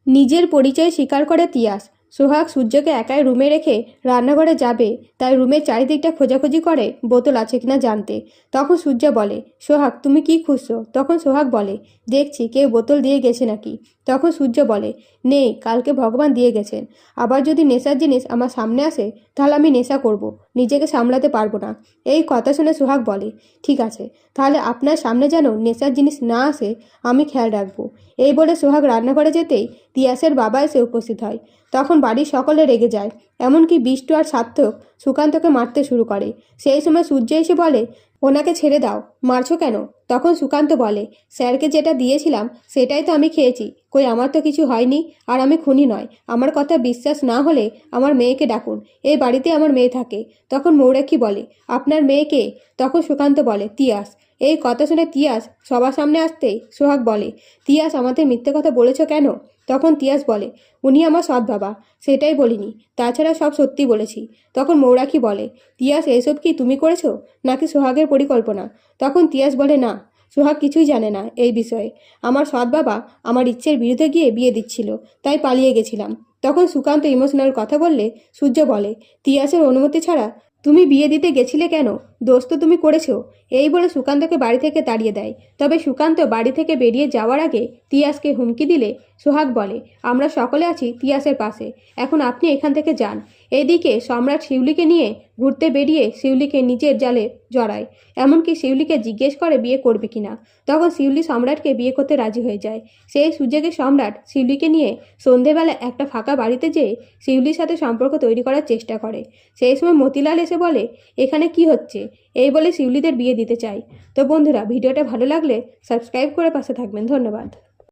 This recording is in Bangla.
নিজের পরিচয় স্বীকার করে তিয়াস। সোহাগ সূর্যকে একাই রুমে রেখে রান্নাঘরে যাবে, তাই রুমের চারিদিকটা খোঁজাখুঁজি করে বোতল আছে কিনা জানতে। তখন সূর্য বলে, সোহাগ তুমি কি খুঁজছো? তখন সোহাগ বলে, দেখছি কেউ বোতল দিয়ে গেছে নাকি। তখন সূর্য বলে, নেই, কালকে ভগবান দিয়ে গেছেন। আবার যদি নেশার জিনিস আমার সামনে আসে তাহলে আমি নেশা করব, নিজেকে সামলাতে পারবো না। এই কথা শুনে সোহাগ বলে, ঠিক আছে, তাহলে আপনার সামনে যেন নেশার জিনিস না আসে আমি খেয়াল রাখবো। এই বলে সোহাগ রান্নাঘরে যেতেই তিয়াসের বাবা এসে উপস্থিত হয়। তখন বাড়ির সকলে রেগে যায়, এমনকি বিষ্টু আর সার্থক সুকান্তকে মারতে শুরু করে। সেই সময় সূর্য এসে বলে, ওনাকে ছেড়ে দাও, মারছো কেন? তখন সুকান্ত বলে, স্যারকে যেটা দিয়েছিলাম সেটাই তো আমি খেয়েছি, কই আমার তো কিছু হয়নি, আর আমি খুনি নয়। আমার কথা বিশ্বাস না হলে আমার মেয়েকে ডাকুন, এই বাড়িতে আমার মেয়ে থাকে। তখন মৌরাক্ষী বলে, আপনার মেয়েকে? তখন সুকান্ত বলে, তিয়াস। এই কথা শুনে তিয়াস সবার সামনে আসতেই সোহাগ বলে, তিয়াস আমাদের মিথ্যে কথা বলেছ কেন? তখন তিয়াস বলে, উনি আমার সৎ বাবা, সেটাই বলিনি, তাছাড়া সব সত্যি বলেছি। তখন মৌরাক্ষী বলে, তিয়াস এসব কি তুমি করেছো নাকি সোহাগের পরিকল্পনা? তখন তিয়াস বলে, না, সোহাগ কিছুই জানে না এই বিষয়ে। আমার সৎ বাবা আমার ইচ্ছের বিরুদ্ধে গিয়ে বিয়ে দিচ্ছিল, তাই পালিয়ে গেছিলাম। তখন সুকান্ত ইমোশনাল কথা বললে সূর্য বলে, তিয়াসের অনুমতি ছাড়া তুমি বিয়ে দিতে গেছিলে কেন? দোষ তো তুমি করেছো। এই বলে সুকান্তকে বাড়ি থেকে তাড়িয়ে দেয়। তবে সুকান্ত বাড়ি থেকে বেরিয়ে যাওয়ার আগে তিয়াসকে হুমকি দিলে সোহাগ বলে, আমরা সকলে আছি তিয়াসের পাশে, এখন আপনি এখান থেকে যান। এদিকে সম্রাট শিউলিকে নিয়ে ঘুরতে বেরিয়ে শিউলিকে নিজের জালে জড়ায়, এমনকি শিউলিকে জিজ্ঞেস করে বিয়ে করবে কিনা। তখন শিউলি সম্রাটকে বিয়ে করতে রাজি হয়ে যায়। সেই সুযোগে সম্রাট শিউলিকে নিয়ে সন্ধেবেলা একটা ফাঁকা বাড়িতে যেয়ে শিউলির সাথে সম্পর্ক তৈরি করার চেষ্টা করে। সেই সময় মতিলাল এসে বলে, এখানে কি হচ্ছে? এই বলে শিউলিদের বিয়ে দিতে চাই। তো বন্ধুরা, ভিডিওটা ভালো লাগলে সাবস্ক্রাইব করে পাশে থাকবেন। ধন্যবাদ।